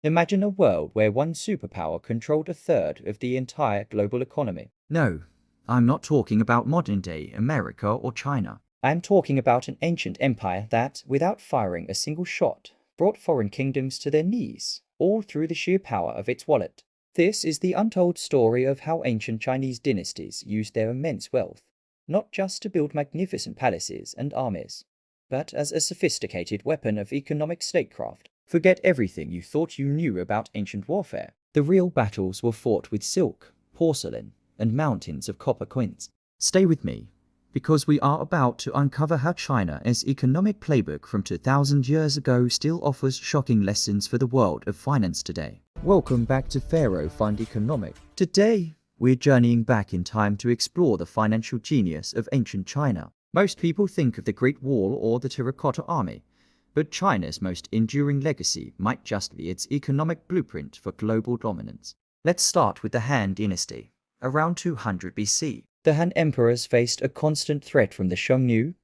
Imagine a world where one superpower controlled a third of the entire global economy. No, I'm not talking about modern-day America or China. I'm talking about an ancient empire that, without firing a single shot, brought foreign kingdoms to their knees, all through the sheer power of its wallet. This is the untold story of how ancient Chinese dynasties used their immense wealth, not just to build magnificent palaces and armies, but as a sophisticated weapon of economic statecraft. Forget everything you thought you knew about ancient warfare. The real battles were fought with silk, porcelain, and mountains of copper coins. Stay with me, because we are about to uncover how China's economic playbook from 2000 years ago still offers shocking lessons for the world of finance today. Welcome back to Pharaoh Fund Economic. Today, we're journeying back in time to explore the financial genius of ancient China. Most people think of the Great Wall or the Terracotta Army, but China's most enduring legacy might just be its economic blueprint for global dominance. Let's start with the Han Dynasty, around 200 BC. The Han emperors faced a constant threat from the Xiongnu,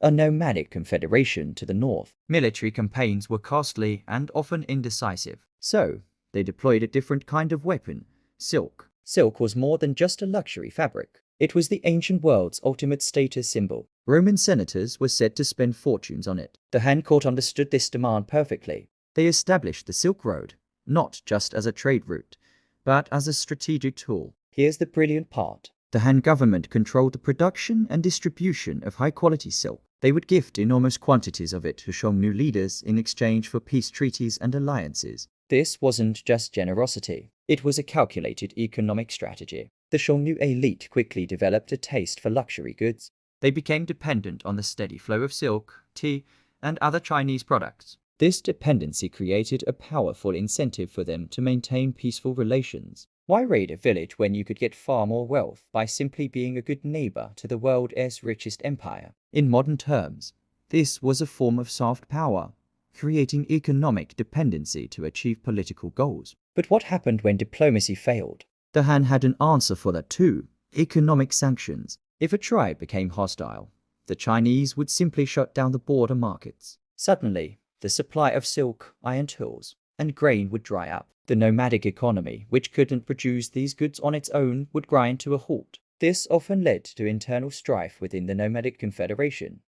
a nomadic confederation to the north. Military campaigns were costly and often indecisive, so they deployed a different kind of weapon, silk. Silk was more than just a luxury fabric. It was the ancient world's ultimate status symbol. Roman senators were said to spend fortunes on it. The Han court understood this demand perfectly. They established the Silk Road, not just as a trade route, but as a strategic tool. Here's the brilliant part. The Han government controlled the production and distribution of high-quality silk. They would gift enormous quantities of it to Xiongnu leaders in exchange for peace treaties and alliances. This wasn't just generosity. It was a calculated economic strategy. The Xiongnu elite quickly developed a taste for luxury goods. They became dependent on the steady flow of silk, tea, and other Chinese products. This dependency created a powerful incentive for them to maintain peaceful relations. Why raid a village when you could get far more wealth by simply being a good neighbor to the world's richest empire? In modern terms, this was a form of soft power, creating economic dependency to achieve political goals. But what happened when diplomacy failed? The Han had an answer for that too: economic sanctions. If a tribe became hostile, the Chinese would simply shut down the border markets. Suddenly, the supply of silk, iron tools, and grain would dry up. The nomadic economy, which couldn't produce these goods on its own, would grind to a halt. This often led to internal strife within the nomadic confederation,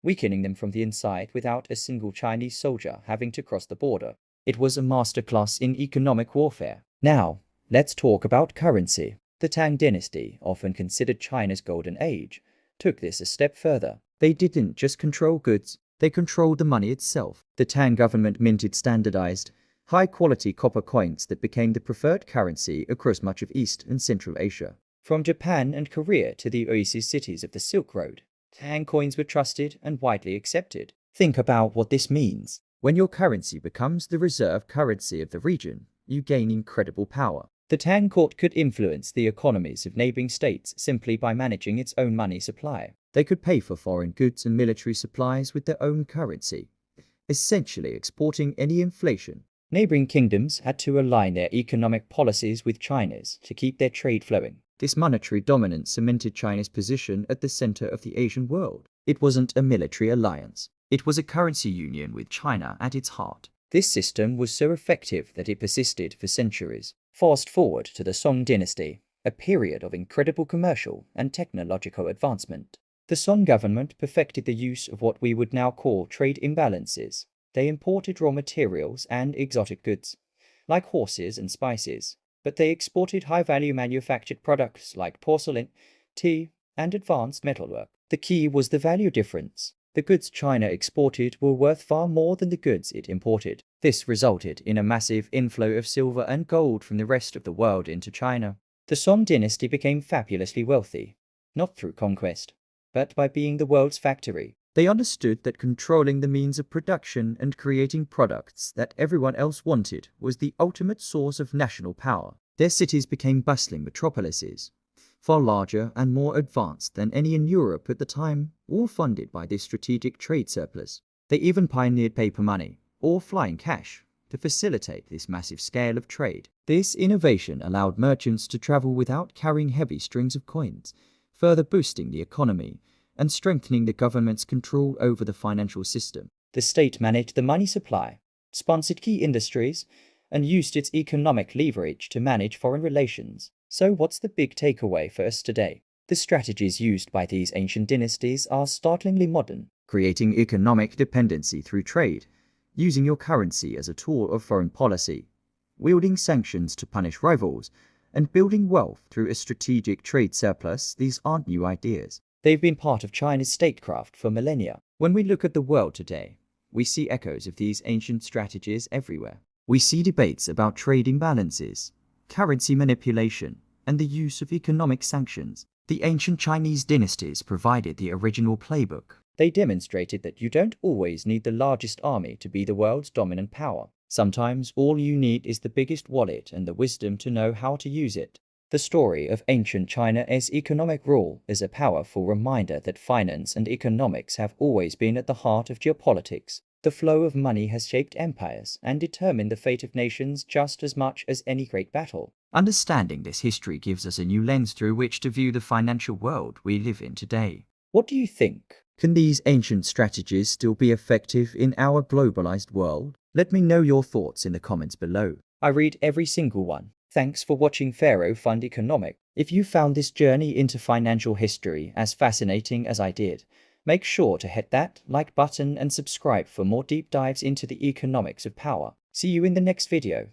weakening them from the inside without a single Chinese soldier having to cross the border. It was a masterclass in economic warfare. Now, let's talk about currency. The Tang Dynasty, often considered China's golden age, took this a step further. They didn't just control goods, they controlled the money itself. The Tang government minted standardized, high-quality copper coins that became the preferred currency across much of East and Central Asia. From Japan and Korea to the oasis cities of the Silk Road, Tang coins were trusted and widely accepted. Think about what this means. When your currency becomes the reserve currency of the region, you gain incredible power. The Tang court could influence the economies of neighboring states simply by managing its own money supply. They could pay for foreign goods and military supplies with their own currency, essentially exporting any inflation. Neighboring kingdoms had to align their economic policies with China's to keep their trade flowing. This monetary dominance cemented China's position at the center of the Asian world. It wasn't a military alliance. It was a currency union with China at its heart. This system was so effective that it persisted for centuries. Fast forward to the Song Dynasty, a period of incredible commercial and technological advancement. The Song government perfected the use of what we would now call trade imbalances. They imported raw materials and exotic goods, like horses and spices, but they exported high-value manufactured products like porcelain, tea, and advanced metalwork. The key was the value difference. The goods China exported were worth far more than the goods it imported. This resulted in a massive inflow of silver and gold from the rest of the world into China. The Song dynasty became fabulously wealthy, not through conquest, but by being the world's factory. They understood that controlling the means of production and creating products that everyone else wanted was the ultimate source of national power. Their cities became bustling metropolises, far larger and more advanced than any in Europe at the time, all funded by this strategic trade surplus. They even pioneered paper money, or flying cash, to facilitate this massive scale of trade. This innovation allowed merchants to travel without carrying heavy strings of coins, further boosting the economy and strengthening the government's control over the financial system. The state managed the money supply, sponsored key industries, and used its economic leverage to manage foreign relations. So what's the big takeaway for us today? The strategies used by these ancient dynasties are startlingly modern. Creating economic dependency through trade, using your currency as a tool of foreign policy, wielding sanctions to punish rivals, and building wealth through a strategic trade surplus. These aren't new ideas. They've been part of China's statecraft for millennia. When we look at the world today, we see echoes of these ancient strategies everywhere. We see debates about trade imbalances, currency manipulation, and the use of economic sanctions. The ancient Chinese dynasties provided the original playbook. They demonstrated that you don't always need the largest army to be the world's dominant power. Sometimes all you need is the biggest wallet and the wisdom to know how to use it. The story of ancient China's economic rule is a powerful reminder that finance and economics have always been at the heart of geopolitics. The flow of money has shaped empires and determined the fate of nations just as much as any great battle. Understanding this history gives us a new lens through which to view the financial world we live in today. What do you think? Can these ancient strategies still be effective in our globalized world? Let me know your thoughts in the comments below. I read every single one. Thanks for watching Pharaoh Fund Economic. If you found this journey into financial history as fascinating as I did, make sure to hit that like button and subscribe for more deep dives into the economics of power. See you in the next video.